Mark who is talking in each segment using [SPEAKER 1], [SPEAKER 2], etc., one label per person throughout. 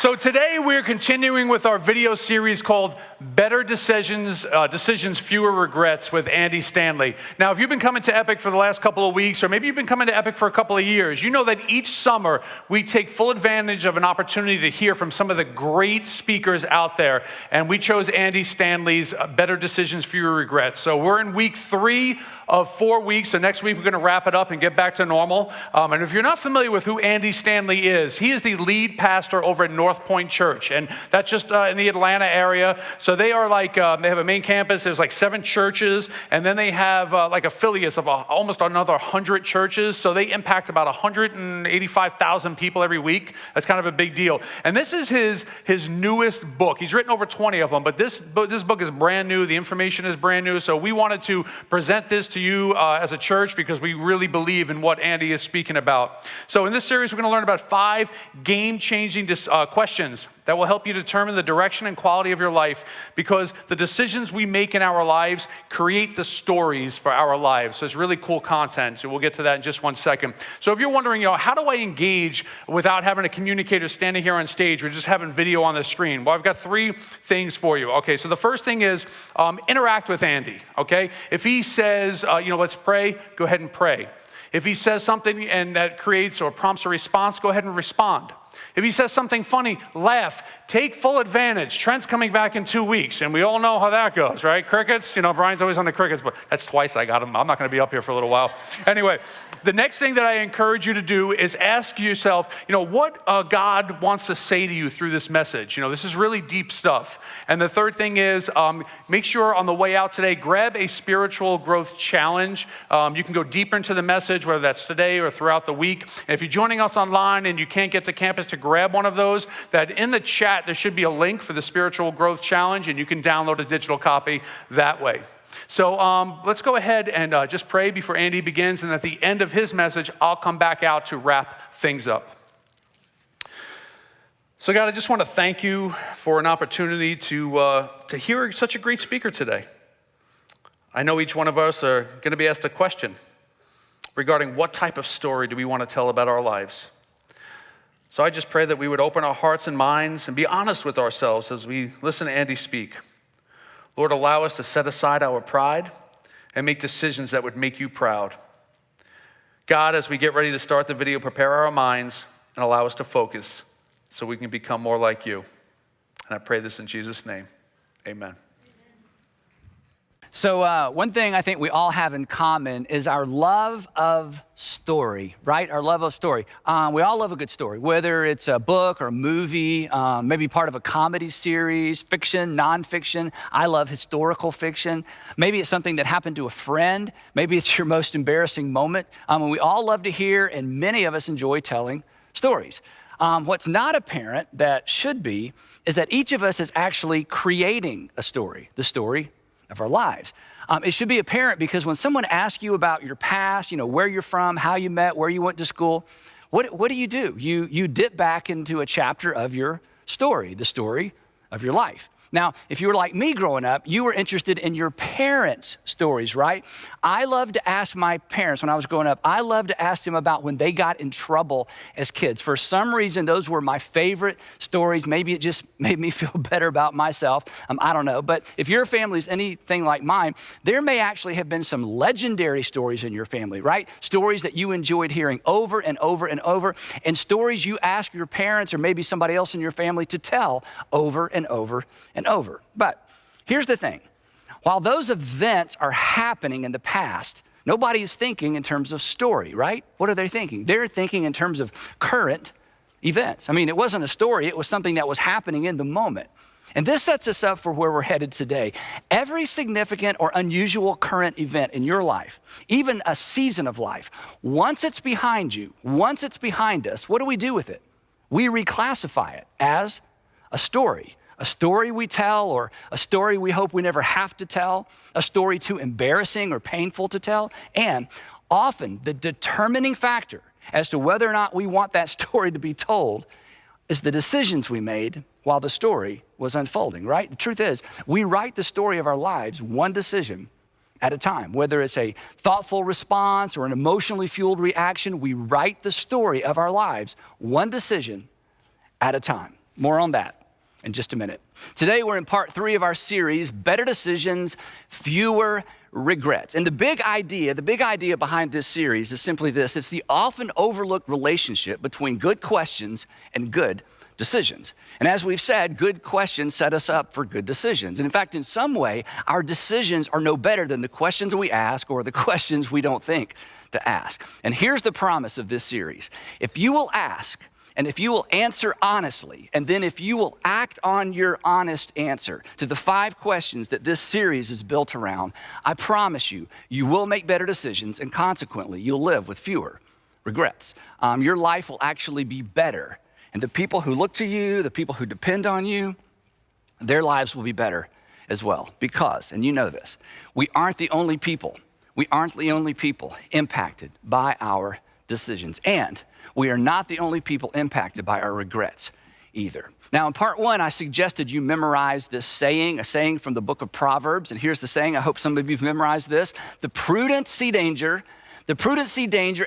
[SPEAKER 1] So today we're continuing with our video series called Better Decisions, Fewer Regrets with Andy Stanley. Now, if you've been coming to Epic for the last couple of weeks, or maybe you've been coming to Epic for a couple of years, you know that each summer we take full advantage of an opportunity to hear from some of the great speakers out there. And we chose Andy Stanley's Better Decisions, Fewer Regrets. So we're in week 3 of 4 weeks. So next week we're going to wrap it up and get back to normal. And if you're not familiar with who Andy Stanley is, he is the lead pastor over at North Point Church, and that's just in the Atlanta area. So they are like, they have a main campus, there's like 7 churches, and then they have like affiliates of almost another 100 churches. So they impact about 185,000 people every week. That's kind of a big deal. And this is his newest book. He's written over 20 of them, but this book is brand new. The information is brand new. So we wanted to present this to you as a church because we really believe in what Andy is speaking about. So in this series, we're going to learn about 5 game-changing questions that will help you determine the direction and quality of your life, because the decisions we make in our lives create the stories for our lives. So it's really cool content. So we'll get to that in just one second. So if you're wondering, how do I engage without having a communicator standing here on stage or just having video on the screen? Well, I've got 3 things for you. Okay, so the first thing is interact with Andy, okay? If he says, let's pray, go ahead and pray. If he says something and that creates or prompts a response, go ahead and respond. If he says something funny, laugh. Take full advantage. Trent's coming back in 2 weeks, and we all know how that goes, right? Crickets, Brian's always on the crickets, but that's twice I got him. I'm not going to be up here for a little while. Anyway, the next thing that I encourage you to do is ask yourself, what God wants to say to you through this message. This is really deep stuff. And the third thing is make sure on the way out today, grab a spiritual growth challenge. You can go deeper into the message, whether that's today or throughout the week. And if you're joining us online and you can't get to campus to grab one of those, that in the chat there should be a link for the spiritual growth challenge, and you can download a digital copy that way. So let's go ahead and just pray before Andy begins, and at the end of his message, I'll come back out to wrap things up. So God, I just want to thank you for an opportunity to hear such a great speaker today. I know each one of us are going to be asked a question regarding what type of story do we want to tell about our lives. So I just pray that we would open our hearts and minds and be honest with ourselves as we listen to Andy speak. Lord, allow us to set aside our pride and make decisions that would make you proud. God, as we get ready to start the video, prepare our minds and allow us to focus so we can become more like you. And I pray this in Jesus' name. Amen.
[SPEAKER 2] So one thing I think we all have in common is our love of story, right? Our love of story. We all love a good story, whether it's a book or a movie, maybe part of a comedy series, fiction, nonfiction. I love historical fiction. Maybe it's something that happened to a friend. Maybe it's your most embarrassing moment. We all love to hear, and many of us enjoy telling stories. What's not apparent that should be is that each of us is actually creating a story, the story of our lives. It should be apparent because when someone asks you about your past, where you're from, how you met, where you went to school, what do? You dip back into a chapter of your story, the story of your life. Now, if you were like me growing up, you were interested in your parents' stories, right? I loved to ask my parents when I was growing up, I loved to ask them about when they got in trouble as kids. For some reason, those were my favorite stories. Maybe it just made me feel better about myself. I don't know. But if your family is anything like mine, there may actually have been some legendary stories in your family, right? Stories that you enjoyed hearing over and over and over, and stories you ask your parents or maybe somebody else in your family to tell over and over and over. But here's the thing. While those events are happening in the past, nobody is thinking in terms of story, right? What are they thinking? They're thinking in terms of current events. It wasn't a story. It was something that was happening in the moment. And this sets us up for where we're headed today. Every significant or unusual current event in your life, even a season of life, once it's behind you, once it's behind us, what do we do with it? We reclassify it as a story. A story we tell, or a story we hope we never have to tell, a story too embarrassing or painful to tell. And often the determining factor as to whether or not we want that story to be told is the decisions we made while the story was unfolding, right? The truth is, we write the story of our lives one decision at a time. Whether it's a thoughtful response or an emotionally fueled reaction, we write the story of our lives one decision at a time. More on that in just a minute. Today, we're in part 3 of our series, Better Decisions, Fewer Regrets. And the big idea behind this series is simply this. It's the often overlooked relationship between good questions and good decisions. And as we've said, good questions set us up for good decisions. And in fact, in some way, our decisions are no better than the questions we ask or the questions we don't think to ask. And here's the promise of this series. If you will ask, and if you will answer honestly, and then if you will act on your honest answer to the 5 questions that this series is built around, I promise you, you will make better decisions, and consequently, you'll live with fewer regrets. Your life will actually be better. And the people who look to you, the people who depend on you, their lives will be better as well. Because, and you know this, we aren't the only people impacted by our decisions. And we are not the only people impacted by our regrets either. Now, in part 1, I suggested you memorize this saying, a saying from the book of Proverbs. And here's the saying. I hope some of you've memorized this. The prudent see danger,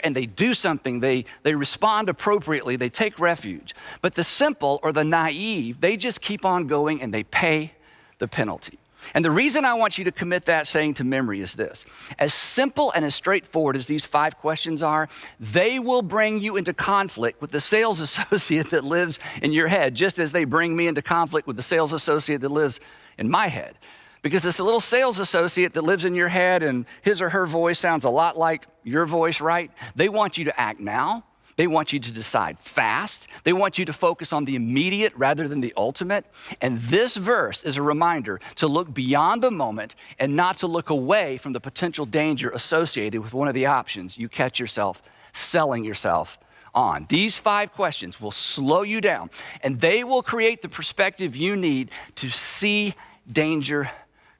[SPEAKER 2] and they do something. They respond appropriately. They take refuge. But the simple or the naive, they just keep on going and they pay the penalty. And the reason I want you to commit that saying to memory is this. As simple and as straightforward as these 5 questions are, they will bring you into conflict with the sales associate that lives in your head, just as they bring me into conflict with the sales associate that lives in my head. Because this little sales associate that lives in your head and his or her voice sounds a lot like your voice, right? They want you to act now. They want you to decide fast. They want you to focus on the immediate rather than the ultimate. And this verse is a reminder to look beyond the moment and not to look away from the potential danger associated with one of the options you catch yourself selling yourself on. These 5 questions will slow you down, and they will create the perspective you need to see danger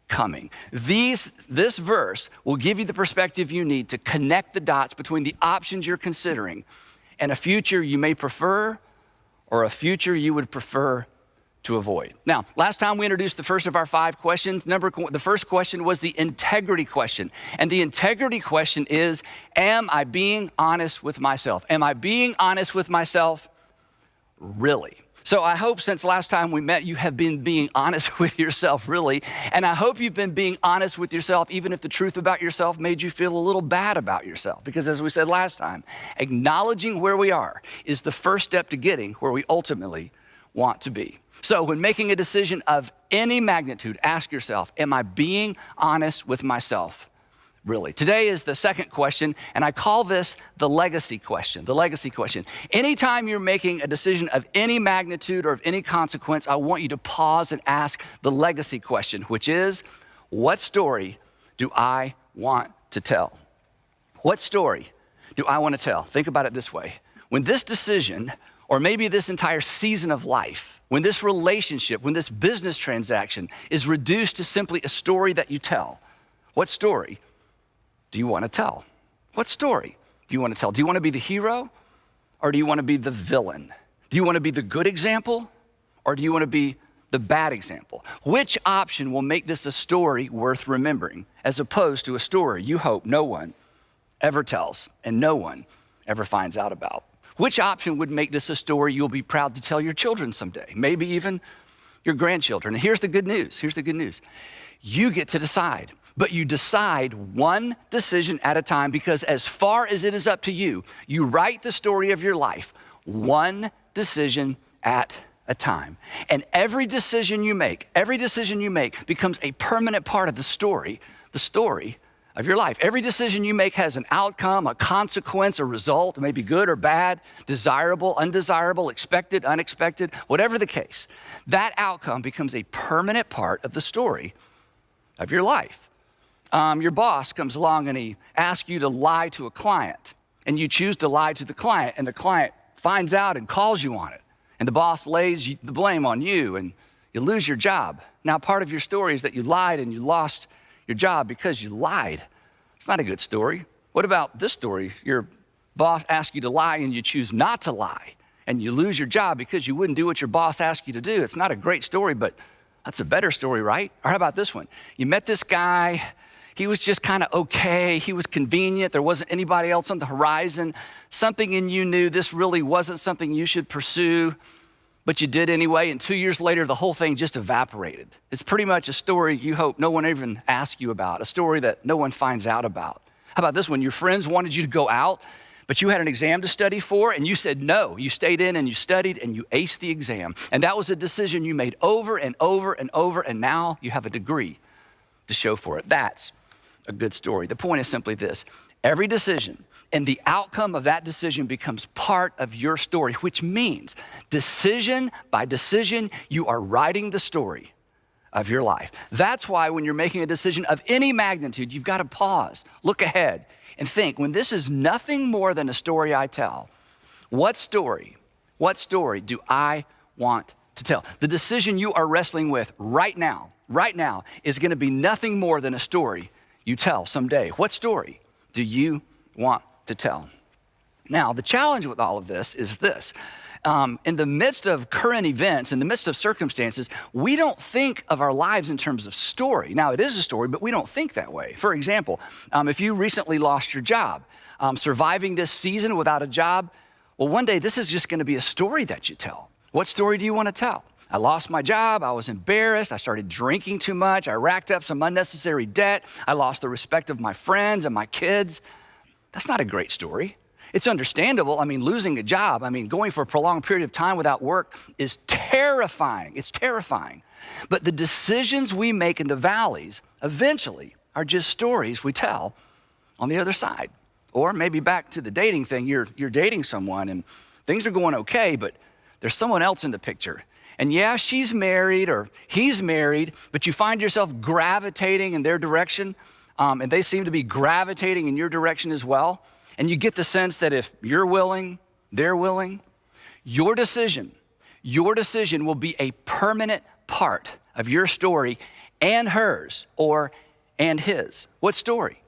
[SPEAKER 2] coming. This verse will give you the perspective you need to connect the dots between the options you're considering and a future you may prefer or a future you would prefer to avoid. Now, last time we introduced the first of our 5 questions. The first question was the integrity question. And the integrity question is, am I being honest with myself? Am I being honest with myself? Really? So I hope since last time we met, you have been being honest with yourself, really. And I hope you've been being honest with yourself, even if the truth about yourself made you feel a little bad about yourself. Because as we said last time, acknowledging where we are is the first step to getting where we ultimately want to be. So when making a decision of any magnitude, ask yourself, am I being honest with myself? Really. Today is the second question, and I call this the legacy question. The legacy question. Anytime you're making a decision of any magnitude or of any consequence, I want you to pause and ask the legacy question, which is, what story do I want to tell? What story do I want to tell? Think about it this way. When this decision, or maybe this entire season of life, when this relationship, when this business transaction is reduced to simply a story that you tell, what story do you want to tell? What story do you want to tell? Do you want to be the hero or do you want to be the villain? Do you want to be the good example or do you want to be the bad example? Which option will make this a story worth remembering as opposed to a story you hope no one ever tells and no one ever finds out about? Which option would make this a story you'll be proud to tell your children someday, maybe even your grandchildren? And here's the good news. You get to decide. But you decide one decision at a time because as far as it is up to you, you write the story of your life one decision at a time. And every decision you make becomes a permanent part of the story of your life. Every decision you make has an outcome, a consequence, a result, maybe good or bad, desirable, undesirable, expected, unexpected, whatever the case. That outcome becomes a permanent part of the story of your life. Your boss comes along and he asks you to lie to a client, and you choose to lie to the client, and the client finds out and calls you on it, and the boss lays the blame on you, and you lose your job. Now, part of your story is that you lied and you lost your job because you lied. It's not a good story. What about this story? Your boss asks you to lie and you choose not to lie, and you lose your job because you wouldn't do what your boss asked you to do. It's not a great story, but that's a better story, right? Or how about this one? You met this guy. He was just kind of okay. He was convenient. There wasn't anybody else on the horizon. Something in you knew this really wasn't something you should pursue, but you did anyway, and 2 years later, the whole thing just evaporated. It's pretty much a story you hope no one even asks you about, a story that no one finds out about. How about this one? Your friends wanted you to go out, but you had an exam to study for, and you said no. You stayed in and you studied and you aced the exam. And that was a decision you made over and over and over, and now you have a degree to show for it. That's a good story. The point is simply this: every decision and the outcome of that decision becomes part of your story, which means decision by decision, you are writing the story of your life. That's why when you're making a decision of any magnitude, you've got to pause, look ahead, and think, when this is nothing more than a story I tell, what story do I want to tell? The decision you are wrestling with right now is gonna be nothing more than a story you tell someday. What story do you want to tell? Now, the challenge with all of this is this. In the midst of current events, in the midst of circumstances, we don't think of our lives in terms of story. Now, it is a story, but we don't think that way. For example, if you recently lost your job, surviving this season without a job, well, one day this is just gonna be a story that you tell. What story do you wanna tell? I lost my job, I was embarrassed, I started drinking too much, I racked up some unnecessary debt, I lost the respect of my friends and my kids. That's not a great story. It's understandable. I mean, losing a job, going for a prolonged period of time without work is terrifying. It's terrifying. But the decisions we make in the valleys eventually are just stories we tell on the other side. Or maybe back to the dating thing, you're dating someone and things are going okay, but there's someone else in the picture. And yeah, she's married or he's married, but you find yourself gravitating in their direction, and they seem to be gravitating in your direction as well. And you get the sense that if you're willing, they're willing. Your decision will be a permanent part of your story and hers, and his. What story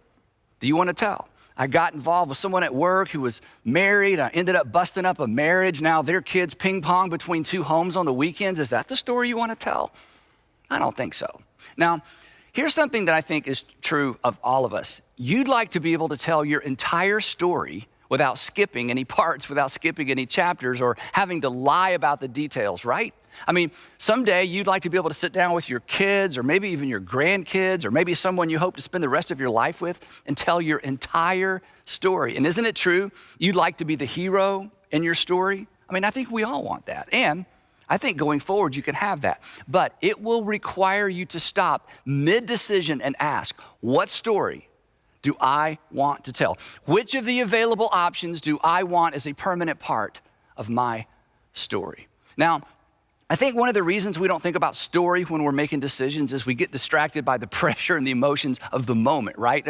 [SPEAKER 2] do you want to tell? I got involved with someone at work who was married. I ended up busting up a marriage. Now their kids ping pong between two homes on the weekends. Is that the story you want to tell? I don't think so. Now, here's something that I think is true of all of us. You'd like to be able to tell your entire story without skipping any parts, without skipping any chapters, or having to lie about the details, right? Someday you'd like to be able to sit down with your kids, or maybe even your grandkids, or maybe someone you hope to spend the rest of your life with, and tell your entire story. And isn't it true? You'd like to be the hero in your story. I think we all want that. And I think going forward, you can have that. But it will require you to stop mid-decision and ask, what story do I want to tell? Which of the available options do I want as a permanent part of my story? Now, I think one of the reasons we don't think about story when we're making decisions is we get distracted by the pressure and the emotions of the moment, right?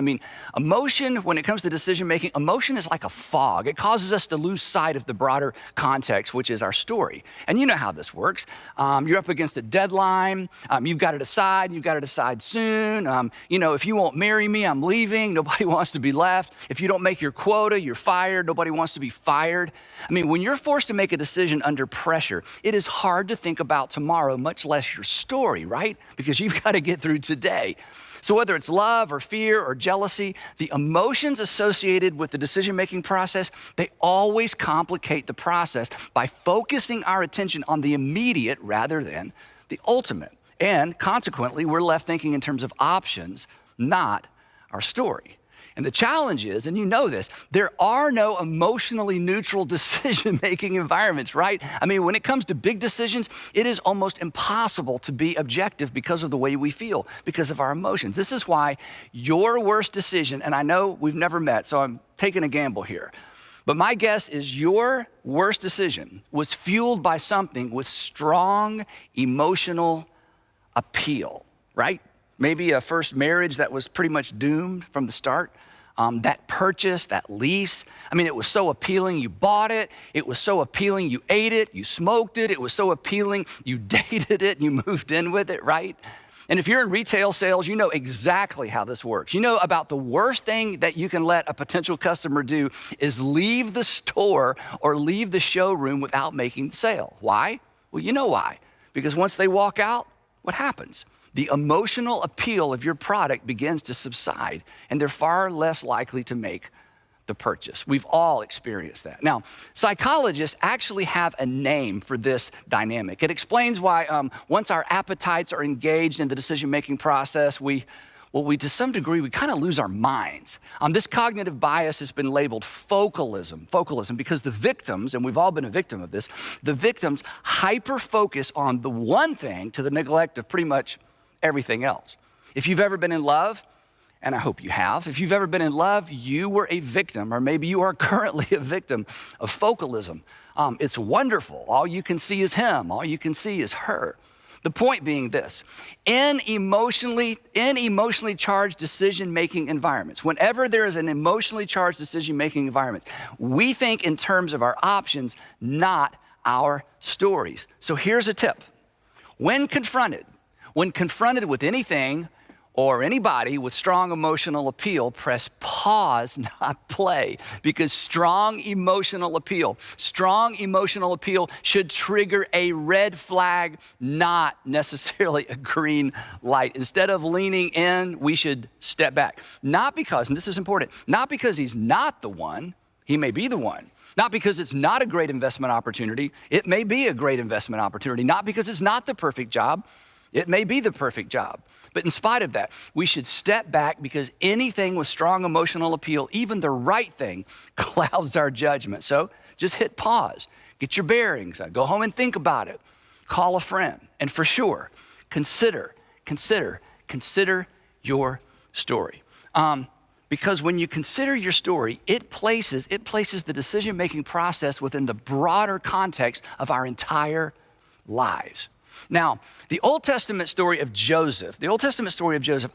[SPEAKER 2] Emotion, when it comes to decision making, emotion is like a fog. It causes us to lose sight of the broader context, which is our story. And you know how this works. You're up against a deadline. You've got to decide soon. If you won't marry me, I'm leaving. Nobody wants to be left. If you don't make your quota, you're fired. Nobody wants to be fired. When you're forced to make a decision under pressure, it is hard to think about tomorrow, much less your story, right? Because you've got to get through today. So whether it's love or fear or jealousy, the emotions associated with the decision-making process, they always complicate the process by focusing our attention on the immediate rather than the ultimate. And consequently, we're left thinking in terms of options, not our story. And the challenge is, and you know this, there are no emotionally neutral decision-making environments, right? When it comes to big decisions, it is almost impossible to be objective because of the way we feel, because of our emotions. This is why your worst decision, and I know we've never met, so I'm taking a gamble here, but my guess is your worst decision was fueled by something with strong emotional appeal, right? Maybe a first marriage that was pretty much doomed from the start. That purchase, that lease, it was so appealing you bought it. It was so appealing you ate it, you smoked it. It was so appealing you dated it and you moved in with it, right? And if you're in retail sales, you know exactly how this works. You know about the worst thing that you can let a potential customer do is leave the store or leave the showroom without making the sale. Why? Well, you know why. Because once they walk out, what happens? The emotional appeal of your product begins to subside, and they're far less likely to make the purchase. We've all experienced that. Now, psychologists actually have a name for this dynamic. It explains why once our appetites are engaged in the decision-making process, we to some degree, we kind of lose our minds. This cognitive bias has been labeled focalism, because the victims, and we've all been a victim of this, the victims hyper-focus on the one thing to the neglect of pretty much everything else. If you've ever been in love, and I hope you have, if you've ever been in love, you were a victim, or maybe you are currently a victim of focalism. It's wonderful. All you can see is him. All you can see is her. The point being this: in emotionally charged decision-making environments, whenever there is an emotionally charged decision-making environment, we think in terms of our options, not our stories. So here's a tip. When confronted with anything or anybody with strong emotional appeal, press pause, not play, because strong emotional appeal should trigger a red flag, not necessarily a green light. Instead of leaning in, we should step back. Not because, and this is important, not because he's not the one, he may be the one. Not because it's not a great investment opportunity, it may be a great investment opportunity. Not because it's not the perfect job, it may be the perfect job. But in spite of that, we should step back, because anything with strong emotional appeal, even the right thing, clouds our judgment. So just hit pause, get your bearings, go home and think about it, call a friend, and for sure, consider your story. Because when you consider your story, it places the decision-making process within the broader context of our entire lives. Now, the Old Testament story of Joseph,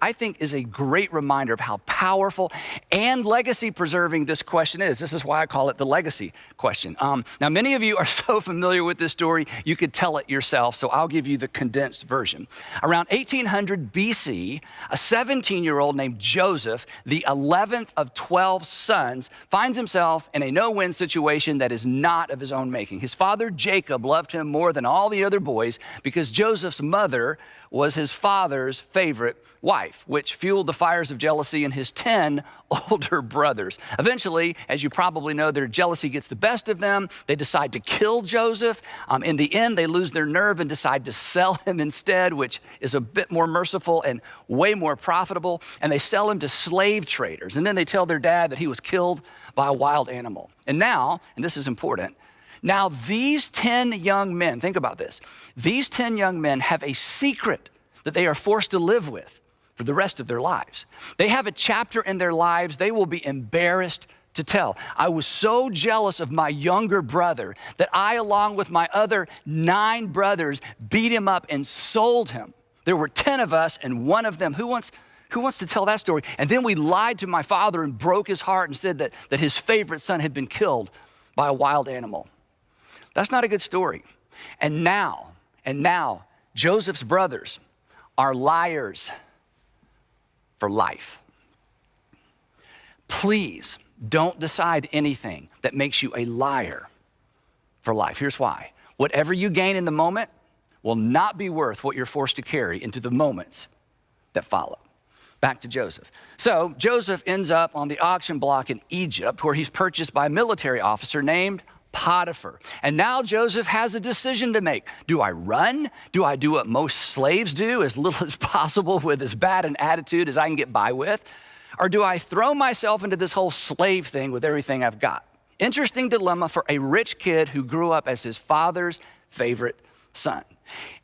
[SPEAKER 2] I think is a great reminder of how powerful and legacy-preserving this question is. This is why I call it the legacy question. Now, many of you are so familiar with this story, you could tell it yourself, so I'll give you the condensed version. Around 1800 BC, a 17-year-old named Joseph, the 11th of 12 sons, finds himself in a no-win situation that is not of his own making. His father, Jacob, loved him more than all the other boys because Joseph's mother was his father's favorite wife, which fueled the fires of jealousy in his 10 older brothers. Eventually, as you probably know, their jealousy gets the best of them. They decide to kill Joseph. In the end, they lose their nerve and decide to sell him instead, which is a bit more merciful and way more profitable. And they sell him to slave traders. And then they tell their dad that he was killed by a wild animal. And now, and this is important, now these 10 young men, think about this, these 10 young men have a secret that they are forced to live with for the rest of their lives. They have a chapter in their lives they will be embarrassed to tell. I was so jealous of my younger brother that I, along with my other 9 brothers, beat him up and sold him. There were 10 of us and one of them, who wants to tell that story? And then we lied to my father and broke his heart and said that his favorite son had been killed by a wild animal. That's not a good story. And now, Joseph's brothers are liars for life. Please don't decide anything that makes you a liar for life. Here's why. Whatever you gain in the moment will not be worth what you're forced to carry into the moments that follow. Back to Joseph. So Joseph ends up on the auction block in Egypt, where he's purchased by a military officer named Potiphar. And now Joseph has a decision to make. Do I run? Do I do what most slaves do, as little as possible with as bad an attitude as I can get by with? Or do I throw myself into this whole slave thing with everything I've got? Interesting dilemma for a rich kid who grew up as his father's favorite son.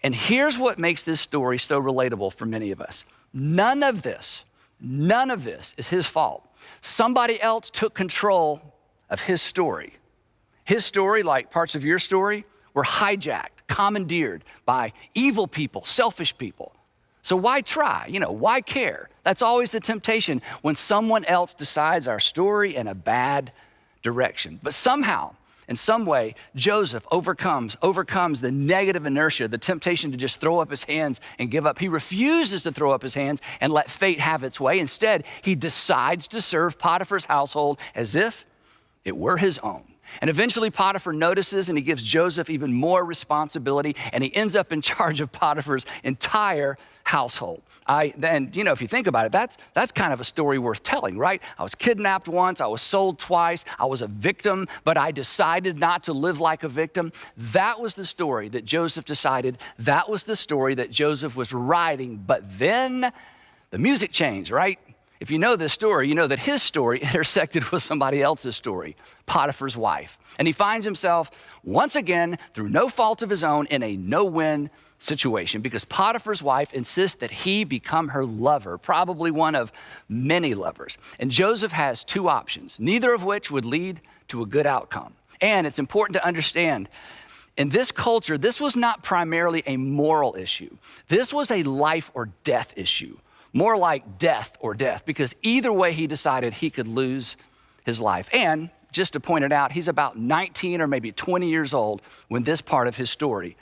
[SPEAKER 2] And here's what makes this story so relatable for many of us. None of this is his fault. Somebody else took control of his story. His story, like parts of your story, were hijacked, commandeered by evil people, selfish people. So why try? Why care? That's always the temptation when someone else decides our story in a bad direction. But somehow, in some way, Joseph overcomes the negative inertia, the temptation to just throw up his hands and give up. He refuses to throw up his hands and let fate have its way. Instead, he decides to serve Potiphar's household as if it were his own. And eventually Potiphar notices and he gives Joseph even more responsibility, and he ends up in charge of Potiphar's entire household. If you think about it, that's kind of a story worth telling, right? I was kidnapped once, I was sold twice, I was a victim, but I decided not to live like a victim. That was the story that Joseph decided, that was the story that Joseph was writing. But then the music changed, right? If you know this story, you know that his story intersected with somebody else's story, Potiphar's wife. And he finds himself once again, through no fault of his own, in a no-win situation because Potiphar's wife insists that he become her lover, probably one of many lovers. And Joseph has two options, neither of which would lead to a good outcome. And it's important to understand, in this culture, this was not primarily a moral issue. This was a life or death issue. More like death or death, because either way he decided he could lose his life. And just to point it out, he's about 19 or maybe 20 years old when this part of his story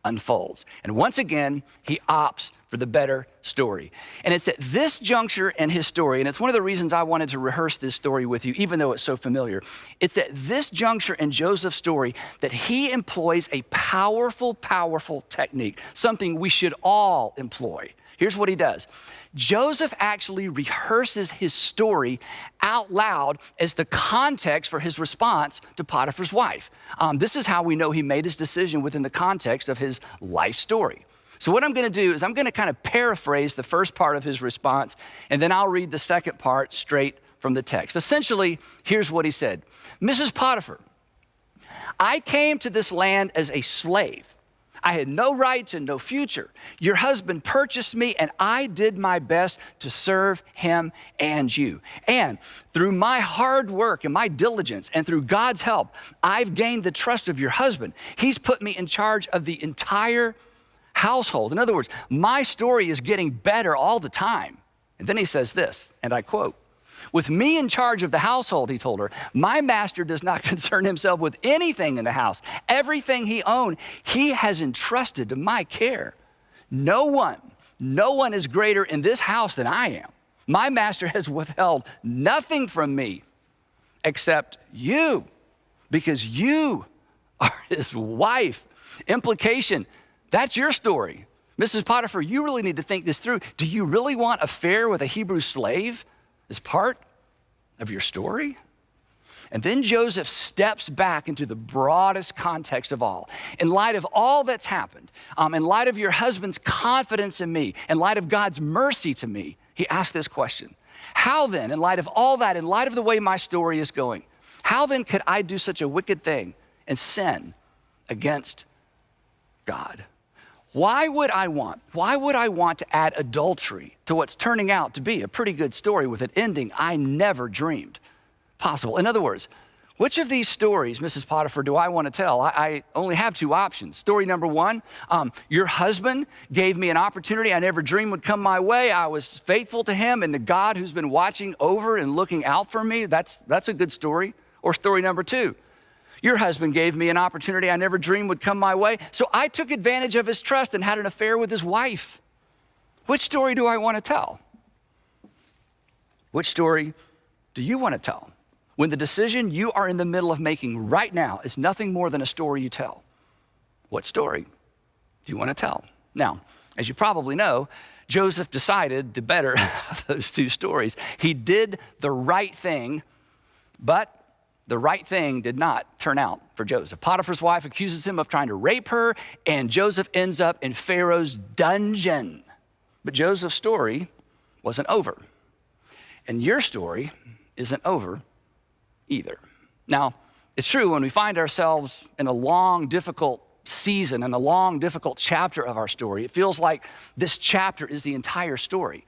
[SPEAKER 2] unfolds. And once again, he opts for the better story. And it's at this juncture in his story, and it's one of the reasons I wanted to rehearse this story with you, even though it's so familiar. It's at this juncture in Joseph's story that he employs a powerful, powerful technique, something we should all employ. Here's what he does. Joseph actually rehearses his story out loud as the context for his response to Potiphar's wife. This is how we know he made his decision within the context of his life story. So what I'm gonna do is I'm gonna kind of paraphrase the first part of his response, and then I'll read the second part straight from the text. Essentially, here's what he said. Mrs. Potiphar, I came to this land as a slave. I had no rights and no future. Your husband purchased me, and I did my best to serve him and you. And through my hard work and my diligence and through God's help, I've gained the trust of your husband. He's put me in charge of the entire household. In other words, my story is getting better all the time. And then he says this, and I quote, with me in charge of the household, he told her, my master does not concern himself with anything in the house. Everything he owned, he has entrusted to my care. No one is greater in this house than I am. My master has withheld nothing from me except you, because you are his wife. Implication, that's your story. Mrs. Potiphar, you really need to think this through. Do you really want affair with a Hebrew slave as part of your story? And then Joseph steps back into the broadest context of all. In light of all that's happened, in light of your husband's confidence in me, in light of God's mercy to me, he asked this question. How then, in light of all that, in light of the way my story is going, how then could I do such a wicked thing and sin against God? Why would I want to add adultery to what's turning out to be a pretty good story with an ending I never dreamed possible? In other words, which of these stories, Mrs. Potiphar, do I want to tell? I only have two options. Story number one, your husband gave me an opportunity I never dreamed would come my way. I was faithful to him and the God who's been watching over and looking out for me. That's a good story. Or story number two, your husband gave me an opportunity I never dreamed would come my way, so I took advantage of his trust and had an affair with his wife. Which story do I want to tell? Which story do you want to tell? When the decision you are in the middle of making right now is nothing more than a story you tell, what story do you want to tell? Now, as you probably know, Joseph decided the better of those two stories. He did the right thing, but the right thing did not turn out for Joseph. Potiphar's wife accuses him of trying to rape her, and Joseph ends up in Pharaoh's dungeon. But Joseph's story wasn't over. And your story isn't over either. Now, it's true when we find ourselves in a long, difficult season and a long, difficult chapter of our story, it feels like this chapter is the entire story,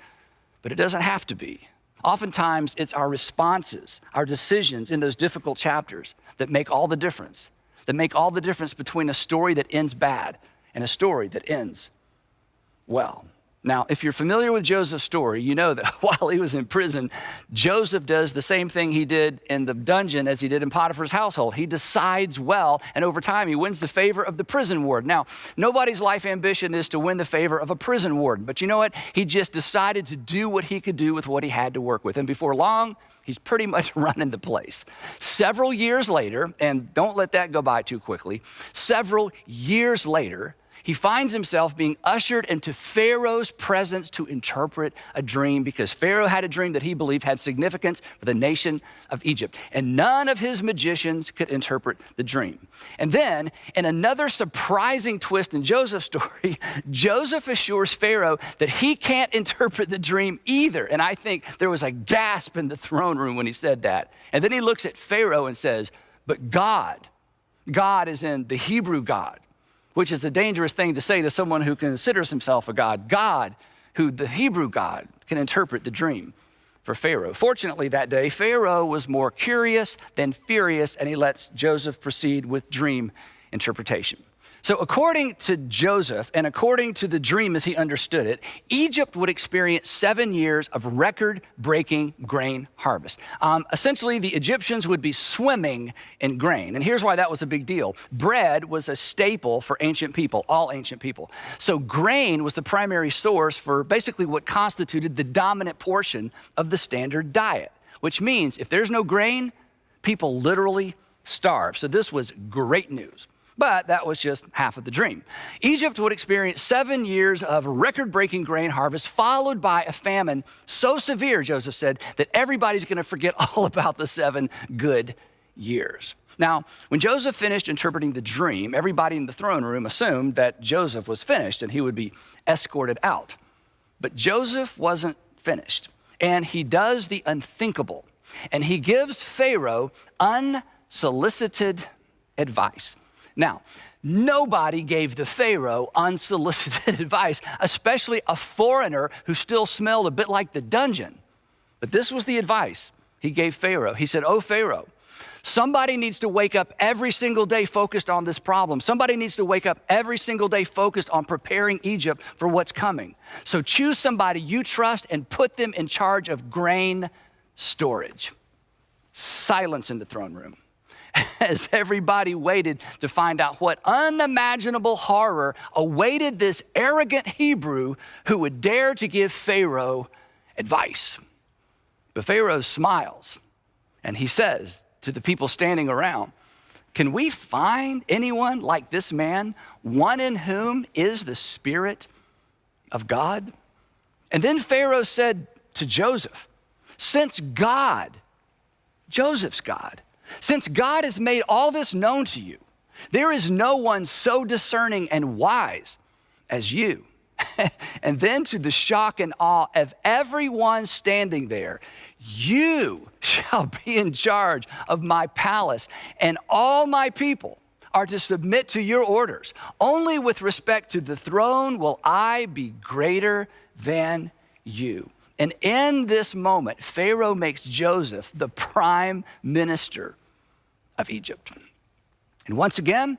[SPEAKER 2] but it doesn't have to be. Oftentimes, it's our responses, our decisions in those difficult chapters that make all the difference, between a story that ends bad and a story that ends well. Now, if you're familiar with Joseph's story, you know that while he was in prison, Joseph does the same thing he did in the dungeon as he did in Potiphar's household. He decides well, and over time, he wins the favor of the prison warden. Now, nobody's life ambition is to win the favor of a prison warden, but you know what? He just decided to do what he could do with what he had to work with, and before long, he's pretty much running the place. Several years later, and don't let that go by too quickly, several years later, he finds himself being ushered into Pharaoh's presence to interpret a dream because Pharaoh had a dream that he believed had significance for the nation of Egypt. And none of his magicians could interpret the dream. And then, in another surprising twist in Joseph's story, Joseph assures Pharaoh that he can't interpret the dream either. And I think there was a gasp in the throne room when he said that. And then he looks at Pharaoh and says, but God is in the Hebrew God, which is a dangerous thing to say to someone who considers himself a god. God, who the Hebrew God, can interpret the dream for Pharaoh. Fortunately, that day, Pharaoh was more curious than furious, and he lets Joseph proceed with dream interpretation. So according to Joseph, and according to the dream as he understood it, Egypt would experience 7 years of record-breaking grain harvest. Essentially, the Egyptians would be swimming in grain. And here's why that was a big deal. Bread was a staple for ancient people, all ancient people. So grain was the primary source for basically what constituted the dominant portion of the standard diet, which means if there's no grain, people literally starve. So this was great news. But that was just half of the dream. Egypt would experience 7 years of record-breaking grain harvest, followed by a famine so severe, Joseph said, that everybody's gonna forget all about the 7 good years. Now, when Joseph finished interpreting the dream, everybody in the throne room assumed that Joseph was finished and he would be escorted out. But Joseph wasn't finished, and he does the unthinkable, and he gives Pharaoh unsolicited advice. Now, nobody gave the Pharaoh unsolicited advice, especially a foreigner who still smelled a bit like the dungeon. But this was the advice he gave Pharaoh. He said, "Oh, Pharaoh, somebody needs to wake up every single day focused on this problem. Somebody needs to wake up every single day focused on preparing Egypt for what's coming. So choose somebody you trust and put them in charge of grain storage." Silence in the throne room as everybody waited to find out what unimaginable horror awaited this arrogant Hebrew who would dare to give Pharaoh advice. But Pharaoh smiles, and he says to the people standing around, "Can we find anyone like this man, one in whom is the Spirit of God?" And then Pharaoh said to Joseph, "Since God, Joseph's God, since God has made all this known to you, there is no one so discerning and wise as you." And then to the shock and awe of everyone standing there, "You shall be in charge of my palace, and all my people are to submit to your orders. Only with respect to the throne will I be greater than you." And in this moment, Pharaoh makes Joseph the prime minister of Egypt. And once again,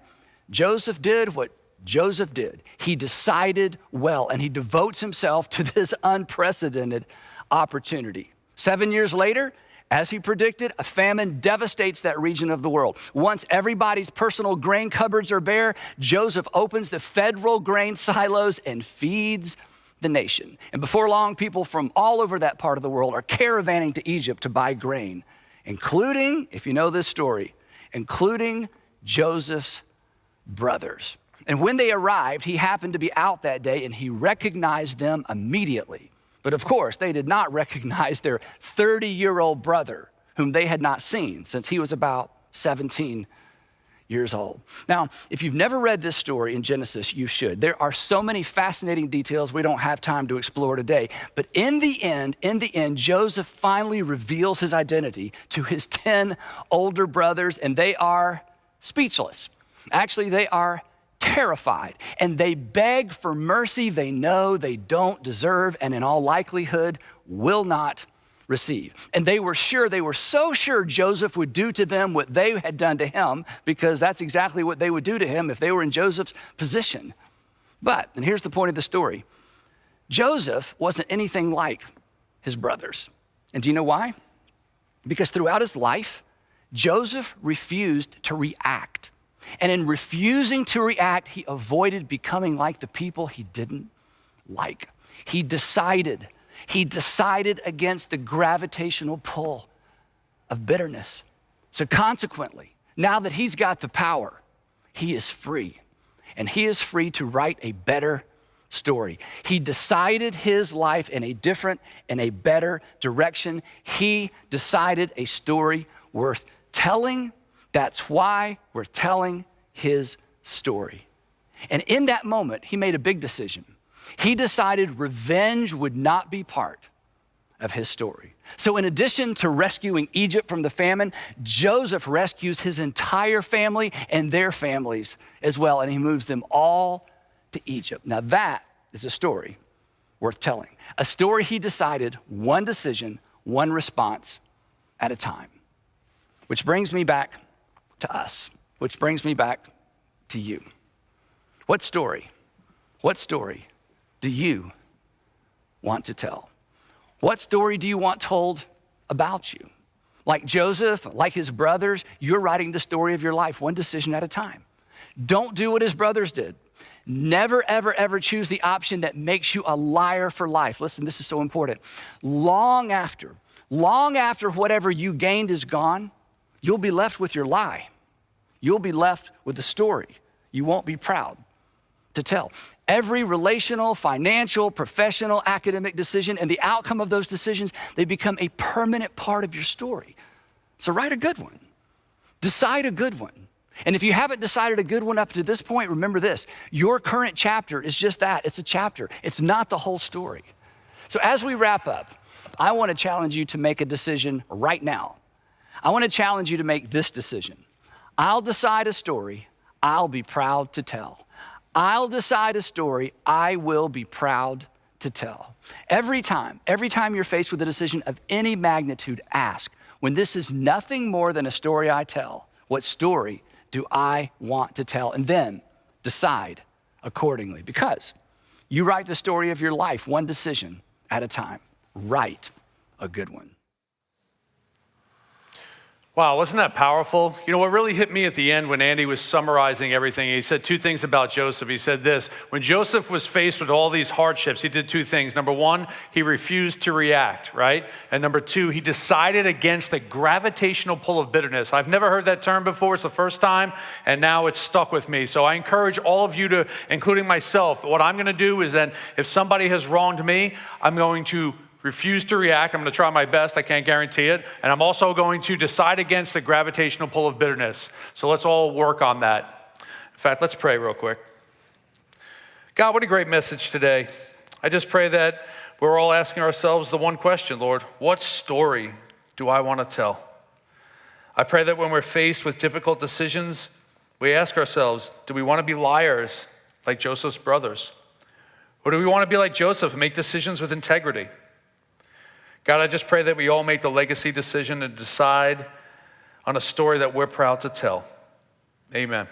[SPEAKER 2] Joseph did what Joseph did. He decided well, and he devotes himself to this unprecedented opportunity. 7 years later, as he predicted, a famine devastates that region of the world. Once everybody's personal grain cupboards are bare, Joseph opens the federal grain silos and feeds the nation. And before long, people from all over that part of the world are caravanning to Egypt to buy grain, including, if you know this story, including Joseph's brothers. And when they arrived, he happened to be out that day and he recognized them immediately. But of course, they did not recognize their 30-year-old brother, whom they had not seen since he was about 17 years old. Now, if you've never read this story in Genesis, you should. There are so many fascinating details we don't have time to explore today. But in the end, Joseph finally reveals his identity to his 10 older brothers, and they are speechless. Actually, they are terrified, and they beg for mercy they know they don't deserve, and in all likelihood will not receive. And they were so sure Joseph would do to them what they had done to him, because that's exactly what they would do to him if they were in Joseph's position. But, and here's the point of the story, Joseph wasn't anything like his brothers. And do you know why? Because throughout his life, Joseph refused to react. And in refusing to react, he avoided becoming like the people he didn't like. He decided against the gravitational pull of bitterness. So consequently, now that he's got the power, he is free. And he is free to write a better story. He decided his life in a different and a better direction. He decided a story worth telling. That's why we're telling his story. And in that moment, he made a big decision. He decided revenge would not be part of his story. So in addition to rescuing Egypt from the famine, Joseph rescues his entire family and their families as well, and he moves them all to Egypt. Now that is a story worth telling. A story he decided one decision, one response at a time. Which brings me back to us, which brings me back to you. What story do you want to tell? What story do you want told about you? Like Joseph, like his brothers, you're writing the story of your life, one decision at a time. Don't do what his brothers did. Never, ever, ever choose the option that makes you a liar for life. Listen, this is so important. Long after whatever you gained is gone, you'll be left with your lie. You'll be left with the story you won't be proud to tell. Every relational, financial, professional, academic decision and the outcome of those decisions, they become a permanent part of your story. So write a good one. Decide a good one. And if you haven't decided a good one up to this point, remember this, your current chapter is just that, it's a chapter. It's not the whole story. So as we wrap up, I want to challenge you to make a decision right now. I want to challenge you to make this decision. I'll decide a story I'll be proud to tell. I'll decide a story I will be proud to tell. Every time you're faced with a decision of any magnitude, ask, when this is nothing more than a story I tell, what story do I want to tell? And then decide accordingly, because you write the story of your life one decision at a time. Write a good one.
[SPEAKER 1] Wow, wasn't that powerful? You know, what really hit me at the end when Andy was summarizing everything, he said two things about Joseph. He said this, when Joseph was faced with all these hardships, he did two things. Number one, he refused to react, right? And number two, he decided against the gravitational pull of bitterness. I've never heard that term before. It's the first time, and now it's stuck with me. So I encourage all of you to, including myself, what I'm gonna do is then, if somebody has wronged me, I'm going to refuse to react. I'm going to try my best. I can't guarantee it. And I'm also going to decide against the gravitational pull of bitterness. So let's all work on that. In fact, let's pray real quick. God, what a great message today. I just pray that we're all asking ourselves the one question, Lord, what story do I want to tell? I pray that when we're faced with difficult decisions, we ask ourselves, do we want to be liars like Joseph's brothers? Or do we want to be like Joseph and make decisions with integrity? God, I just pray that we all make the legacy decision and decide on a story that we're proud to tell. Amen.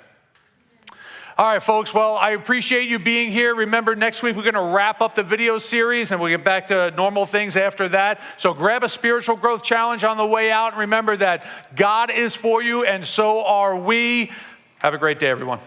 [SPEAKER 1] All right, folks. Well, I appreciate you being here. Remember, next week we're going to wrap up the video series and we'll get back to normal things after that. So grab a spiritual growth challenge on the way out. And remember that God is for you and so are we. Have a great day, everyone.